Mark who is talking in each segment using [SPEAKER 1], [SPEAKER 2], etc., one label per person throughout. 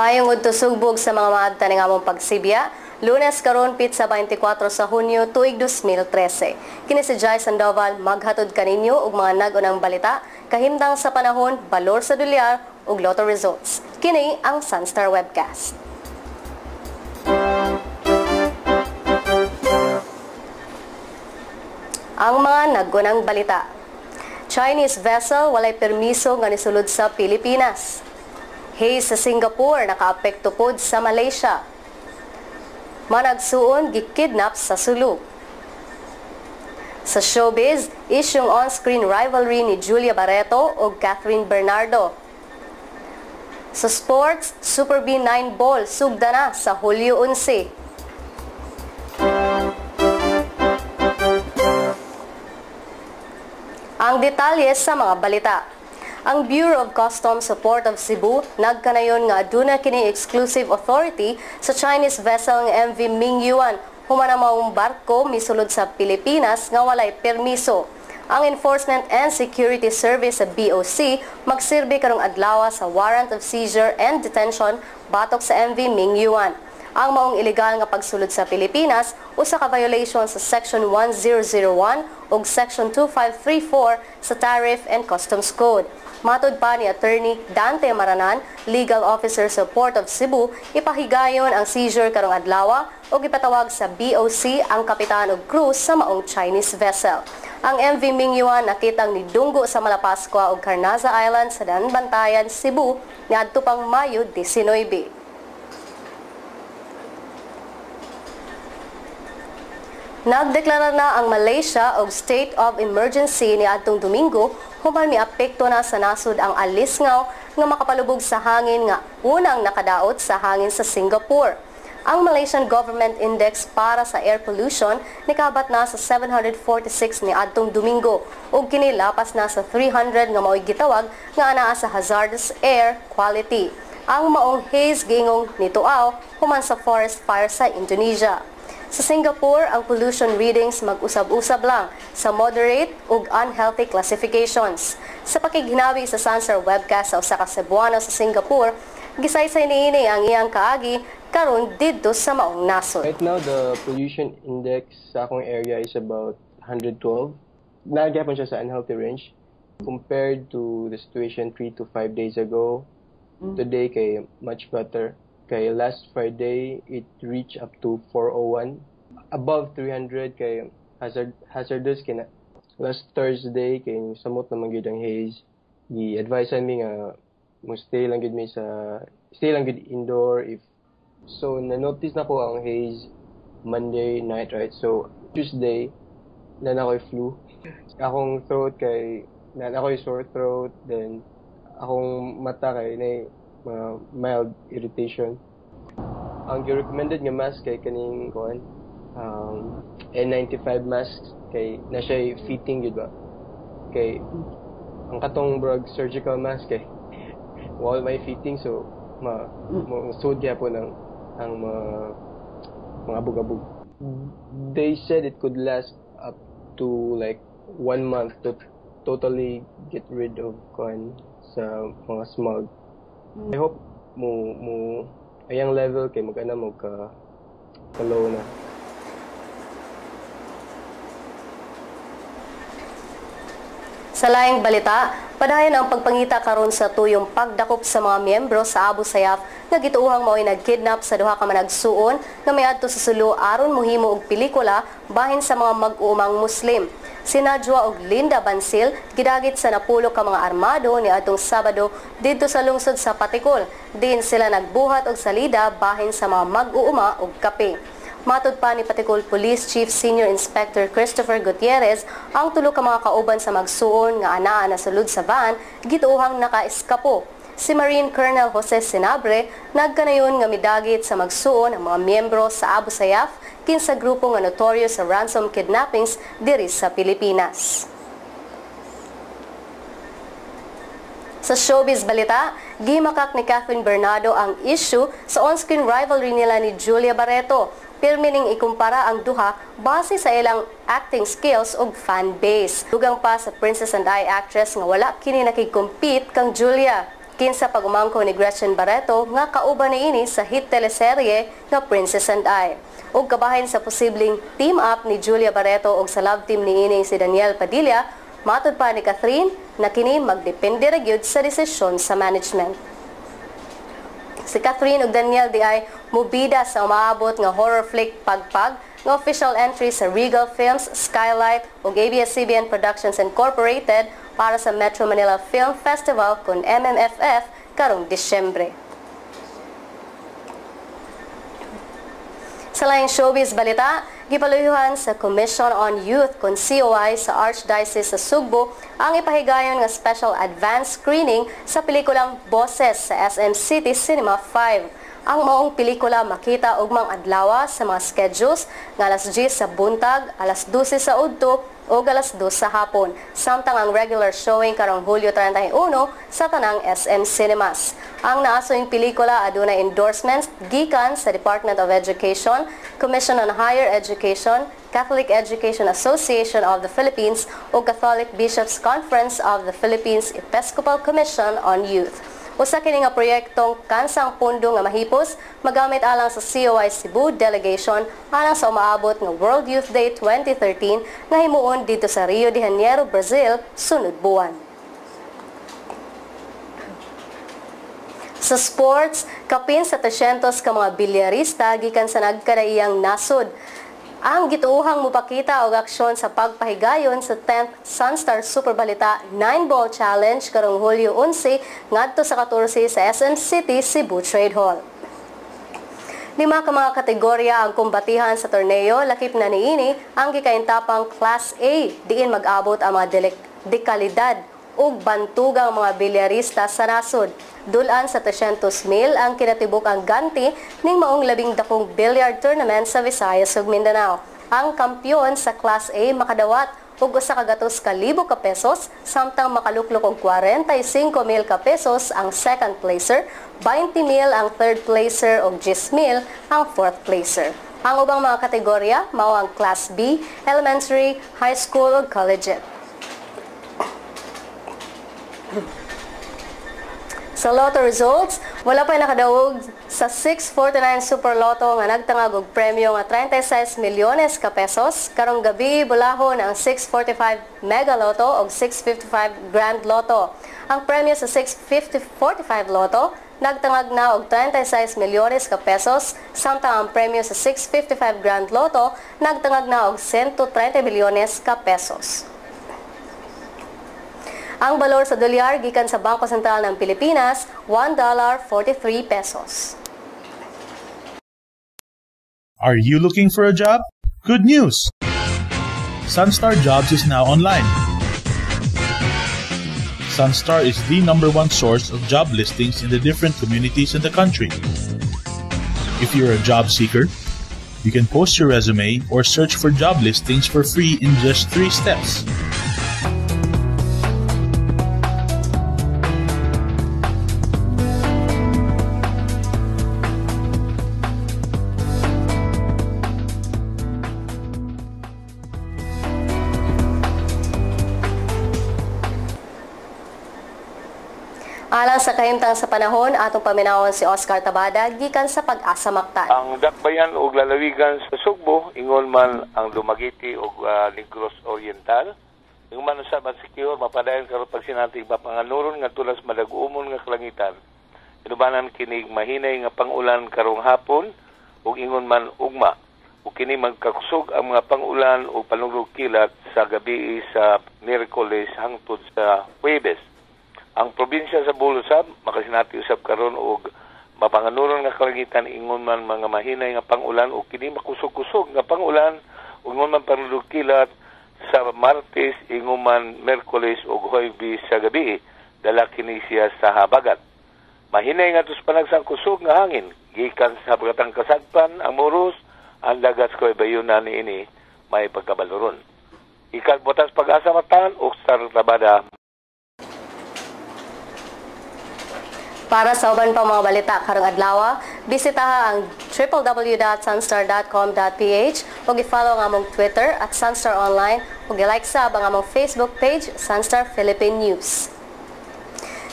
[SPEAKER 1] Mayong udto sugbog sa mga maadta nga among pagsibya. Lunes karon pit sa 24 sa Hunyo tuig 2013. Kini si Jai Sandoval maghatod kaninyo og mga nag-unang balita kahimtang sa panahon, balor sa dolyar ug lotto results. Kini ang Sunstar Webcast. Ang mga nag-unang balita. Chinese vessel walay permiso nga nisulod sa Pilipinas. Haze sa Singapore nakaapekto pod sa Malaysia. Managsuon gikidnap sa Sulu. Sa showbiz, isyong on-screen rivalry ni Julia Barreto o Catherine Bernardo. Sa sports, Super B9 ball sugda na sa Hulyo 11. Ang detalye sa mga balita. Ang Bureau of Customs sa Port of Cebu nagkanayon nga aduna kini exclusive authority sa Chinese vessel nga MV Mingyuan human ang maong barko misulod sa Pilipinas nga walay permiso. Ang Enforcement and Security Service sa BOC magsirbe karong adlaw sa warrant of seizure and detention batok sa MV Mingyuan. Ang maong ilegal nga pagsulod sa Pilipinas usa ka violation sa Section 1001 ug Section 2534 sa Tariff and Customs Code. Matod pa ni Attorney Dante Maranan, Legal Officer sa Port of Cebu, ipahigayon ang seizure karong adlaw o ipatawag sa BOC ang kapitan ug crew sa maong Chinese vessel. Ang MV Mingyuan nakitang nidunggo sa Malapascua ug Carnaza Island sa Danbantayan, Cebu niadto pang Mayo 19. Nagdeklara na ang Malaysia og state of emergency niadtong Domingo human miapekto na sa nasud ang alisngaw nga makapalubog sa hangin nga unang nakadaot sa hangin sa Singapore. Ang Malaysian Government Index para sa air pollution nikabat na sa 746 niadtong Domingo ug kini lapas na sa 300 nga mao'y gitawag nga anaa sa hazardous air quality. Ang maong haze gingong nituaw human sa forest fire sa Indonesia. Sa Singapore, ang pollution readings mag-usab-usab lang sa moderate ug unhealthy classifications. Sa pakighinawi sa Sunstar Webcast sa usa ka Cebuano sa Singapore, gisaysay niini ang iyang kaagi karon didto sa maong nasod.
[SPEAKER 2] Right now, the pollution index sa akong area is about 112. Nagyapon siya sa unhealthy range compared to the situation 3 to 5 days ago. Today kay much better. Kay last Friday, it reached up to 401. Above 300 kay hazardous kina. Last Thursday kay samot na mangyud ang haze. Gi-advise mi nga mo stay lang gud indoor if so na-notice na ko ang haze Monday night, right? So Tuesday na ako'y flu. Akong throat kay na ako'y sore throat, then akong mata kay na mild irritation. Ang recommended nga mask kay kaning N95 mask kay na siya fitting gud ba. Kay ang katong brag surgical mask kay wall may fitting, so sud gyapon ang mga abog-abog. They said it could last up to like 1 month to totally get rid of sa mga smog. I hope mo ayang level kay magana mo ka low na.
[SPEAKER 1] Sa laing balita, padayon ang pagpangita karon sa tuyong pagdakop sa mga miyembro sa Abu Sayyaf nga gituohang mao'y nagkidnap sa duha ka managsuon nga miadto sa Sulu aron mohimo og pelikula bahin sa mga mag-uumang Muslim. Si Najwa ug Linda Bansil gidagit sa napulo ka mga armado niadtong Sabado didto sa lungsod sa Patikol. Diin sila nagbuhat og salida bahin sa mga mag-uuma og kape. Matod pa ni Patikol Police Chief Senior Inspector Christopher Gutierrez, ang tulo ka mga kauban sa magsuon nga anaa na sulod sa van gituohang naka-eskapo. Si Marine Colonel Jose Sinabre nagkanayon nga midagit sa magsuon ang mga miyembro sa Abu Sayyaf kinsa grupo nga notorious sa ransom kidnappings diri sa Pilipinas. Sa showbiz balita, gimakak ni Catherine Bernardo ang issue sa on-screen rivalry nila ni Julia Barreto. Pirmi ning ikumpara ang duha base sa ilang acting skills ug fan base. Dugang pa sa Princess and I actress nga wala kini nakig-compete kang Julia. kinsa pag-umangko ni Gretchen Barreto nga kauban niini sa hit teleserye nga Princess and I. Ug kabahin sa posibleng team-up ni Julia Barreto ug sa love team niini si Daniel Padilla, matud pa ni Catherine na kini magdepende ra gyud sa desisyon sa management. Si Catherine ug Daniel di ay mubida sa umaabot nga horror flick Pagpag nga official entry sa Regal Films, Skylight ug ABS-CBN Productions Incorporated para sa Metro Manila Film Festival kun MMFF karong Disyembre. Sa laing showbiz balita, gipaluyuhan sa Commission on Youth kun COI sa Archdiocese sa Sugbo ang ipahigayon nga special advance screening sa pelikulang Boses sa SM City Cinema 5. Ang maong pelikula makita ugmang adlaw sa mga schedules nga alas 10 sa buntag, alas 12 sa udto o alas 2 sa hapon. Samtang ang regular showing karong Hulyo 31 sa tanang SM Cinemas. Ang naasoing pelikula adunay endorsements gikan sa Department of Education, Commission on Higher Education, Catholic Education Association of the Philippines o Catholic Bishops Conference of the Philippines Episcopal Commission on Youth. Usa kini nga proyektong kansang pundo nga mahipos magamit alang sa COI Cebu delegation alang sa umaabot nga World Youth Day 2013 nga himuon dito sa Rio de Janeiro, Brazil sunod buwan. Sa sports, kapin sa 300 ka mga bilyarista gikan sa nagkadaiyang nasod. Ang gituuhang mupakita og aksyon sa pagpahigayon sa 10th Sunstar Super Balita 9-Ball Challenge karong Hulyo 11 ngadto sa 14 sa SM City, Cebu Trade Hall. 5 ka mga kategorya ang kumbatihan sa torneo, lakip na niini ang gikaintapang Class A diin mag-abot ang mga dekalidad ug bantugang mga bilyarista sa nasod. Dulan sa 300,000 ang kinatibuk ang ganti ning maong labing dakong billiard tournament sa Visayas ug Mindanao. Ang kampyon sa Class A makadawat og usa ka gatos ka libo ka pesos samtang makaluklok og 45,000 ka pesos ang second placer, 20,000 ang third placer ug 10,000 ang fourth placer. Ang ubang mga kategorya mao ang Class B, elementary, high school ug collegiate. Sa Lotto results, wala pa nakadawog sa 649 Super Lotto nga nagtangag og premyo nga 36 milyones ka pesos. Karong gabi bulahon ang 645 Mega Lotto og 655 Grand Lotto. Ang premyo sa 645 Lotto nagtangag na og 36 milyones ka pesos, samtang ang premyo sa 655 Grand Lotto nagtangag na og 130 milyones ka pesos. Ang balor sa dolyar gikan sa Bangko Sentral ng Pilipinas, $1.43 pesos.
[SPEAKER 3] Are you looking for a job? Good news! Sunstar Jobs is now online. Sunstar is the #1 source of job listings in the different communities in the country. If you're a job seeker, you can post your resume or search for job listings for free in just 3 steps.
[SPEAKER 1] Alang sa kahimtang sa panahon, atong paminawon si Oscar Tabada gikan sa Pag-asa Mactan.
[SPEAKER 4] Ang dakbayan o lalawigan sa Sugbo, ingon man ang Dumaguete o Negros Oriental. Ingon man sa Secure, mapadayon karon pag sinatig mapanganuron nga tulas madagumon nga kalangitan. Inubanan kinig mahinay nga pangulan karong hapon ug ingon man ugma. Ug kini magkakusog ang mga pangulan o panulog kilat sa gabi sa Miyerkules hangtod sa Huwebes. Ang probinsya sa Bulusab, makasinati usab karon og mapanganuron nga kalangitan ingon man mga mahinay nga pangulan o kini makusog-kusog nga pangulan ug ingon man panulog kilat sa Martes, ingon man Miyerkules ug Huwebes sa gabi. Dala kini siya sa habagat. Mahinay nga tus panagsang kusog nga hangin gikan sa habagatang kasagpan ang Muros, ang dagat sa bayunan niini may pagkabaluron. Ikan botas Pag-asa Mactan ug Star Tabada.
[SPEAKER 1] Para sa uban pang mga balita karong adlaw, bisitaha ang www.sunstar.com.ph ug i-follow ang among Twitter at Sunstar Online ug i-like sab ang among Facebook page Sunstar Philippine News.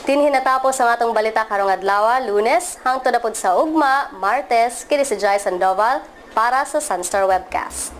[SPEAKER 1] Dinhi natapos ang atong balita karong adlaw, Lunes, hangtod na pod sa ugma, Martes, kini si Jai Sandoval para sa Sunstar Webcast.